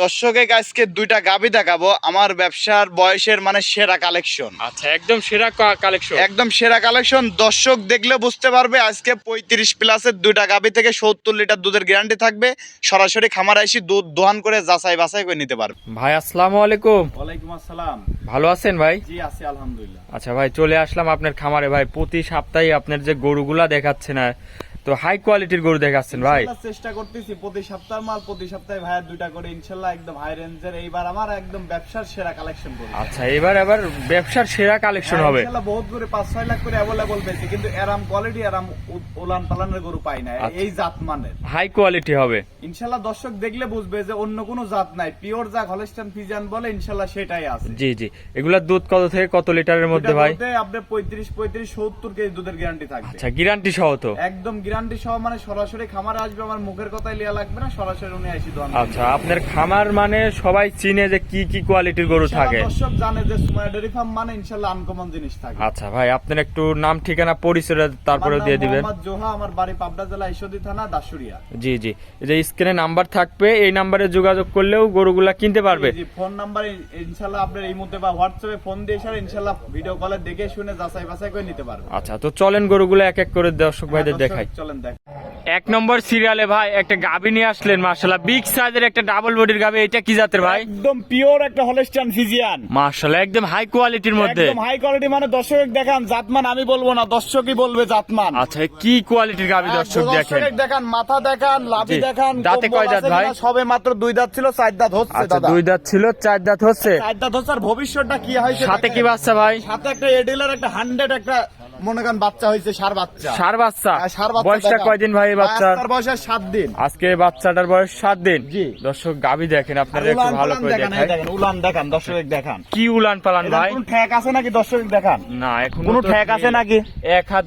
দর্শকে আজকে দুইটা গাভী দেখাবো আমার ব্যবসার বয়সের মানে সেরা কালেকশন। আচ্ছা, একদম সেরা কালেকশন। একদম সেরা কালেকশন। দর্শক দেখলে বুঝতে পারবে আজকে 35 প্লাসের দুইটা গাভী থেকে 70 লিটার দুধের গ্যারান্টি থাকবে। সরাসরি খামার এসে দুধ দোহান করে যাচাই বাছাই করে নিতে পারবে। ভাই আসসালামু আলাইকুম। ওয়ালাইকুম আসসালাম। ভালো আছেন ভাই? জি আছি আলহামদুলিল্লাহ। আচ্ছা ভাই, চলে আসলাম আপনার খামারে। ভাই প্রতি সপ্তাহে আপনার যে গরুগুলা দেখাচ্ছে না, তো হাই কোয়ালিটির গরু দেখাচ্ছেন ভাই। চেষ্টা করতেছি প্রতি সপ্তাহ মাল প্রতি সপ্তাহে ভাইয়ের দুইটা করে ইনশাআল্লাহ একদম হাই রেঞ্জের। এইবার আমার একদম ব্যবসার সেরা কালেকশন করব। আচ্ছা, এবার আবার ব্যবসার সেরা কালেকশন হবে ইনশাআল্লাহ। বহুত করে 5-6 লাখ করে अवेलेबल পেয়েছি, কিন্তু এরাম কোয়ালিটি এরাম উলান পালানের গরু পাই না। এই জাত মানের হাই কোয়ালিটি হবে ইনশাআল্লাহ। দর্শক দেখলে বুঝবে যে অন্য কোনো জাত নাই, পিওর যা হলস্টাইন ফ্রিজিয়ান বলে ইনশাআল্লাহ সেটাই আছে। জি জি। এগুলা দুধ কত থেকে কত লিটারের মধ্যে ভাই? আপনি 35-70 কেজি দুধের গ্যারান্টি থাকবে। আচ্ছা, গ্যারান্টি সহ তো? একদম গ্যারান্টি সহ, মানে সরাসরি খামারে আসবে, আমার মুখের কথাই লিয়া লাগবে না, সরাসরি উনি আইসি দোকান। আচ্ছা, আপনার খামার মানে সবাই চিনে যে কি কি কোয়ালিটির গরু থাকে। দর্শক জানে যে সুমাইয়া ডেয়ারি ফার্ম মানে ইনশাআল্লাহ আনকমন জিনিস থাকে। আচ্ছা ভাই, আপনার একটু নাম ঠিকানা পরিচয় তারপরে দিয়ে দিবেন। মোহাম্মদ জোহা, আমার বাড়ি পাবনা জেলা ঈশ্বরদী থানা দাসুরিয়া। জি জি। এই যে স্ক্রিনে নাম্বার থাকবে, এই নাম্বারে যোগাযোগ করলেও গরুগুলা কিনতে পারবে। জি, ফোন নাম্বারে ইনশাআল্লাহ আপনার এই মুহূর্তে বা হোয়াটসঅ্যাপে ফোন দিয়ে এসে ইনশাআল্লাহ ভিডিও কলে দেখে শুনে যাচাই বাছাই করে নিতে পারবে। আচ্ছা, তো চলেন গরুগুলো এক এক করে দর্শক ভাইদের দেখাই। চলেন দেখ। এক নম্বর সিরিয়ালে ভাই একটা গাভী নিয়ে আসলেন, মাশাআল্লাহ বিগ সাইজের একটা ডাবল বডির গাভী। এটা কি জাতের ভাই? একদম পিওর একটা হলস্টাইন ফ্রিজিয়ান। মাশাআল্লাহ একদম হাই কোয়ালিটির মধ্যে। একদম হাই কোয়ালিটি, মানে দর্শক দেখান জাতমান আমি বলবো না, দর্শকই বলবে জাতমান। আচ্ছা, কি কোয়ালিটির গাভী দর্শক দেখেন। দেখান মাথা দেখান, লাভি জি। দেখান। দাঁতে কয় দাঁত ভাই? সবে মাত্র 2 দাঁত ছিল, 4 দাঁত হচ্ছে আচ্ছা, দাদা। 2 দাঁত ছিল, 4 দাঁত হচ্ছে। 4 দাঁত হচ্ছে। আর ভবিষ্যৎটা কি হয়েছে সাথে কি বাচ্চা ভাই? সাথে একটা এডিলার একটা 100 একটা মনে করেন বাচ্চা হয়েছে, ষাঁড় বাচ্চা। ষাঁড় বাচ্চা। ষাঁড় বাচ্চা। বয়সটা কয়দিন ভাই এই বাচ্চার? বয়স 7 দিন। আজকে বাচ্চাটার বয়স 7 দিন। জি। দর্শক গাভী দেখেন, আপনারা একটু ভালো করে দেখান। উলান দেখান দর্শক দেখান। কি উলান পালান ভাই? কোন ঠেক আছে নাকি দর্শক দেখান? না, এখন কোনো ঠেক আছে নাকি? এক হাত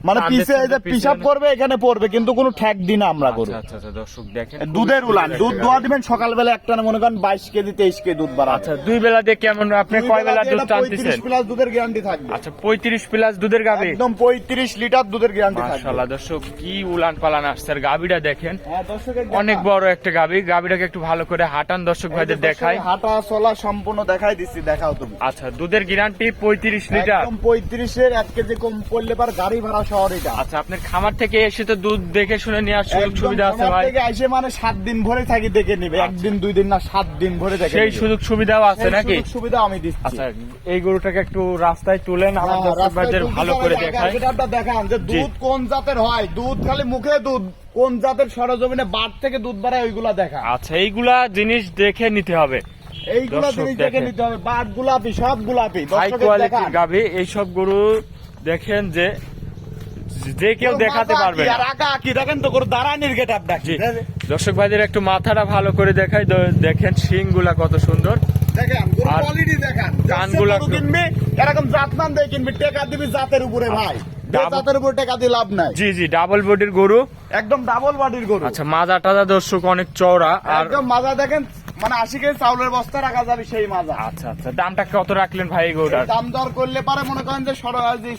মানে পিছে এই যে পিশাব করবে এখানে পড়বে, কিন্তু কোনো ঠেক দিই না আমরা গরু। আচ্ছা আচ্ছা, দর্শক দেখেন দুধের উলান। দুধ দোয়া দিবেন সকালবেলা একটা মনে করেন 22 কেজি 23 কেজি দুধ বাড়া। আচ্ছা, 2 বেলা দিয়ে কেমন আপনি কয় বেলা দুধ টানতেছেন? 35 প্লাস দুধের গ্যারান্টি থাকবে। আচ্ছা, 35 প্লাস দুধের গাভী। একদম 35 লিটার দুধের গ্যারান্টি থাকবে। মাশাআল্লাহ দর্শক, কি উলান পালান আসছে। আর গাভীটা দেখেন, হ্যাঁ দর্শক অনেক বড় একটা গাভী। গাভীটাকে একটু ভালো করে হাঁটান দর্শক ভাইদের দেখাই। হাঁটা চলা সম্পূর্ণ দেখাই দিচ্ছি, দেখাও তুমি। আচ্ছা, দুধের গ্যারান্টি 35 লিটার। একদম 35 এর 1 কেজি কম পড়লে পার গাড়ি ভাড়া শহর এটা। আচ্ছা, আপনার খামার থেকে এসে তো দুধ দেখে শুনে নেওয়ার সুযোগ সুবিধা আছে ভাই? থেকে আইসে মানে 7 দিন ভরে থাকি দেখে নিবে। একদিন 2 দিন না, 7 দিন ভরে দেখে সেই সুযোগ সুবিধাও আছে নাকি? সুবিধা আমি দিচ্ছি। আচ্ছা, এই গরুটাকে একটু রাস্তায় তুলেন, আমার দর্শক ভাইদের ভালো করে দেখাই। সেটা দেখান যে দুধ কোন জাতের হয়। দুধ খালি মুখে দুধ, কোন জাতের সরজমিনে বাট থেকে দুধ বাড়ায় ওইগুলা দেখা। আচ্ছা, এইগুলা জিনিস দেখে নিতে হবে। এইগুলা দর্শক জিনিস দেখে দেখেন। নিতে হবে। বাট গোলাপি, সব গোলাপি। হাই কোয়ালিটির গাভী। এইসব গরু দেখেন যে যে কেউ দেখাতে পারবে না। আর আঁকা আঁকি দেখেন তো গরু দাঁড়ানির গেটআপ জি। দেখি। দর্শক ভাইদের একটু মাথাটা ভালো করে দেখাই। দেখেন শিং গুলা কত সুন্দর। দেখেন গরু আর কোয়ালিটি দেখেন। কানগুলা গরু কিনবি এরকম জাতমান দিয়ে কিনবি, টাকা দিবি জাতের উপরে ভাই। জাতের উপরে টাকা দিয়ে লাভ নাই। জি জি, ডাবল বডির গরু। একদম ডাবল বডির গরু। আচ্ছা, মাজা টাজা দর্শক অনেক চওড়া। আর একদম মাজা দেখেন, মানে 80 কেজি চাউলের বস্তা রাখা যাবে সেই মাজা। আচ্ছা আচ্ছা, দামটা কত রাখলেন ভাই এই গরুটার? দাম দর করলে পারে মনে করেন যে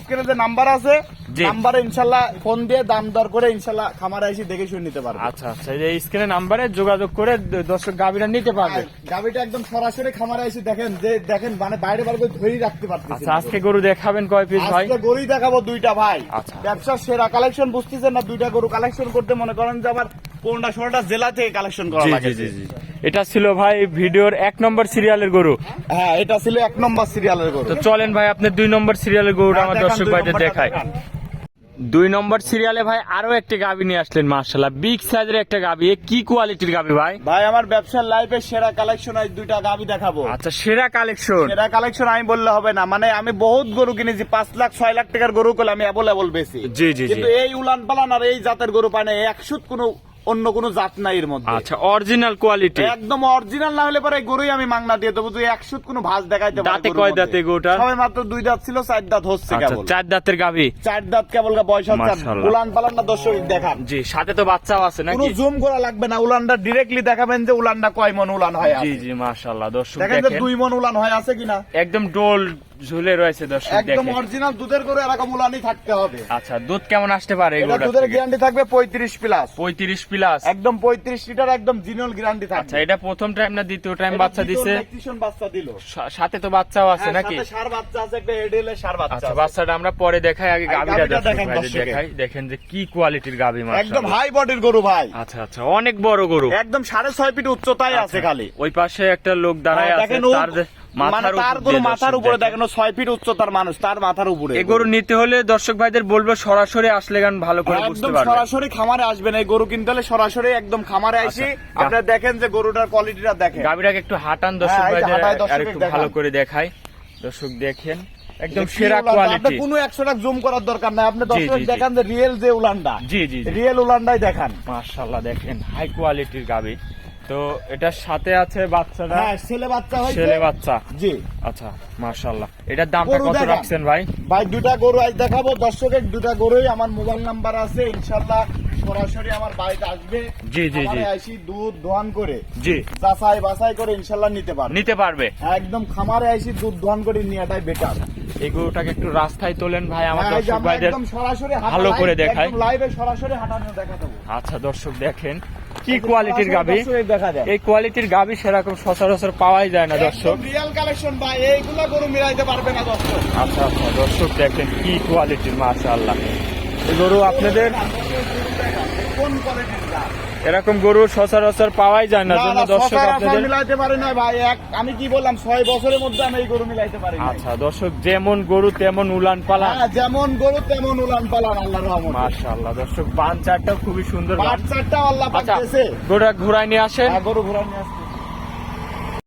স্ক্রিনে যে নাম্বার আছে, জি। নাম্বারে ইনশাল্লাহ ফোন দিয়ে দাম দর করে ইনশাল্লাহ খামারে এসে দেখে শুনে নিতে পারবে। আচ্ছা আচ্ছা, এই স্ক্রিনে নাম্বারে যোগাযোগ করে দর্শক গাভীরা নিতে পারবে। গাবিটা একদম সরাসরি খামারে এসে দেখেন, যে দেখেন মানে বাইরে বাইরে ধরেই রাখতে পারতেছি। আচ্ছা, আজকে গরু দেখাবেন কয় পিস ভাই? আজকে গরুই দেখাবো 2টা ভাই। আচ্ছা। ব্যবসার সেরা কালেকশন বুঝতেছেন না, 2টা গরু কালেকশন করতে মনে করেন যে আবার 15-16টা জেলা থেকে কালেকশন করা জি লাগে। জি জি জি। এটা ছিল ভাই ভিডিওর 1 নম্বর সিরিয়ালের গরু। হ্যাঁ, এটা ছিল 1 নম্বর সিরিয়ালের গরু। তো চলেন ভাই, আপনি 2 নম্বর সিরিয়ালের গরুটা আমার দেখান, দর্শক 2 ভাইদের নম্বরটা দেখাই। দেখান। 2 নম্বর সিরিয়ালে ভাই আরো একটা গাভী নিয়ে আসলেন, মাশাআল্লাহ বিগ সাইজের একটা গাভী। কি কোয়ালিটির গাভী ভাই? ভাই আমার ব্যবসার লাইফে সেরা কালেকশন আজ 2টা গাবি দেখাবো। আচ্ছা, সেরা কালেকশন। সেরা কালেকশন আমি বললে হবে না, মানে আমি বহুত গরু কিনেছি, 5 লাখ 6 লাখ টাকার গরু করলে আমি অ্যাভেলেবল বেশি। জি জি জি। কিন্তু এই উলান পালান আর এই জাতের গরু পায় না, 100 কোনো অন্য কোনো জাত নাই এর মধ্যে। আচ্ছা, অরিজিনাল কোয়ালিটি। একদম অরিজিনাল না হলে পরে এই গরুই আমি মাংনা দিয়ে দেবো। তুই 100 কোনো ভাঁজ দেখাইতে পারবি। দাঁতে কয় দাঁতে গরুটা? সবে মাত্র 2 দাঁত ছিল, 4 দাঁত হচ্ছে আচ্ছা, কেবল। 4 দাঁতের গাভী। 4 দাঁত কেবল বয়স হচ্ছে। মাশাআল্লাহ। উলান পালান না দর্শক দেখান। জি, সাথে তো বাচ্চাও আছে কোনো নাকি? জুম করা লাগবে না, উলানটা ডাইরেক্টলি দেখাবেন যে উলানটা কয় মন উলান হয় জি আছে। জি, মাশাআল্লাহ দর্শক দেখেন যে দেখেন 2 মন উলান হয় আছে কিনা। একদম ডোল ঝুলে রয়েছে দর্শক একদম দেখেন। অরিজিনাল দুধের গরু এরকম উলানি থাকতে হবে। আচ্ছা, দুধ কেমন আসতে পারে এটা এগুলো? দুধের গ্যারান্টি থাকবে 35 প্লাস, 35 প্লাস। একদম 35 লিটার একদম জিনিয়াল গ্যারান্টি থাকবে। আচ্ছা, এটা প্রথম টাইম না দ্বিতীয় টাইম বাচ্চা দিছে? বাচ্চা দিল, সাথে তো বাচ্চাও আছে নাকি? সাথে ষাঁড় বাচ্চা আছে, একটা এডেলে ষাঁড় বাচ্চা আচ্ছা, আছে। বাচ্চাটা আমরা পরে দেখাই, আগে গাভীটা গাভীটা দর্শক দেখেন ভাইদের দর্শকে। দেখাই। দেখেন যে কি কোয়ালিটির গাভী, একদম মাশাআল্লাহ। হাই বডির গরু ভাই। আচ্ছা আচ্ছা, অনেক বড় গরু, একদম 6.5 ফিট উচ্চতায় আছে খালি। ওই পাশে একটা লোক দাঁড়ায় আছে, দেখেন তার মানে তার গরু মাথার উপরে দেখেন, 6 ফিট উচ্চতার মানুষ, তার মাথার উপরে। এই গরু নিতে হলে দর্শক ভাইদের বলবো সরাসরি আসলে গান ভালো করে বুঝতে একদম পারবেন। সরাসরি খামারে আসবেন, এই গরু কিনতে হলে সরাসরি একদম খামারে আসি। আচ্ছা। আপনারা দেখেন যে গরুটার কোয়ালিটিটা দেখেন। গাভীটাকে একটু হাঁটান দর্শক হ্যাঁ, এই যে ভাইদের, হাঁটায় দর্শক আর একটু দেখান। ভালো করে দেখাই। দর্শক দেখেন, একদম কি সেরা উলানটা, কোয়ালিটি। আপনার কোনো 100 টাকা জুম করার দরকার নাই, আপনি জি, দর্শক জি, জি। দেখান যে রিয়েল যে উলানটা, জি জি জি, রিয়েল উলানটাই দেখান। মাশাআল্লাহ দেখেন হাই কোয়ালিটির গাভী। তো এটার সাথে আছে বাচ্চাটা, হ্যাঁ, ছেলে বাচ্চা হয়েছে। ছেলে বাচ্চা। জি আচ্ছা, মাশাআল্লাহ। এটার দামটা গরু কত দেখান। রাখছেন ভাই? ভাই দুটা গরু আজ দেখাবো দর্শকের, দুটা গরুই আমার মোবাইল নাম্বার আছে, ইনশাআল্লাহ সরাসরি আমার বাড়িতে আসবে। জি, জি, জি। খামারে আসি দুধ দোয়ান করে, জি, যাচাই বাছাই করে ইনশাআল্লাহ নিতে পারবে। নিতে পারবে। একদম খামারে আসি দুধ দোয়ান করে নেওয়াটাই বেটার। এই গরুটাকে একটু রাস্তায় তোলেন ভাই, আমার হ্যাঁ, এই যে দর্শক আমরা ভাইদের একদম সরাসরি হাঁটা ভালো করে live, দেখাই। একদম লাইভে সরাসরি হাঁটানো দেখা দেবো। আচ্ছা দর্শক দেখেন কি কোয়ালিটির গাভী। সরাসরি দেখা যায়। এই কোয়ালিটির গাভী সেরকম সচরাচর পাওয়াই যায় না দর্শক। রিয়েল কালেকশন ভাই, এইগুলা গরু মিলাইতে পারবে না দর্শক। আচ্ছা আচ্ছা, দর্শক দেখেন কি কোয়ালিটির, মাশাআল্লাহ। এই গরু আপনাদের কোন কোয়ালিটির গাছ? এরকম গরু সচরাচর পাওয়াই যায় না, জন্য দর্শক আপনাদের। মিলাইতে পারি না ভাই, আমি কি বললাম 6 বছরের মধ্যে আমি এই গরু মিলাইতে পারি না। আচ্ছা দর্শক, যেমন গরু তেমন উলান পালান, হ্যাঁ, যেমন গরু তেমন উলান পালান আল্লাহর রহমতে। মাশাআল্লাহ। দর্শক বান চারটাও খুবই সুন্দর বান। বাচ্চাটাও আল্লাহ পাক আচ্ছা, দিয়েছে। গরুটা ঘুরাই নিয়ে আসেন। হ্যাঁ, গরু ঘোরা নিয়ে আসতে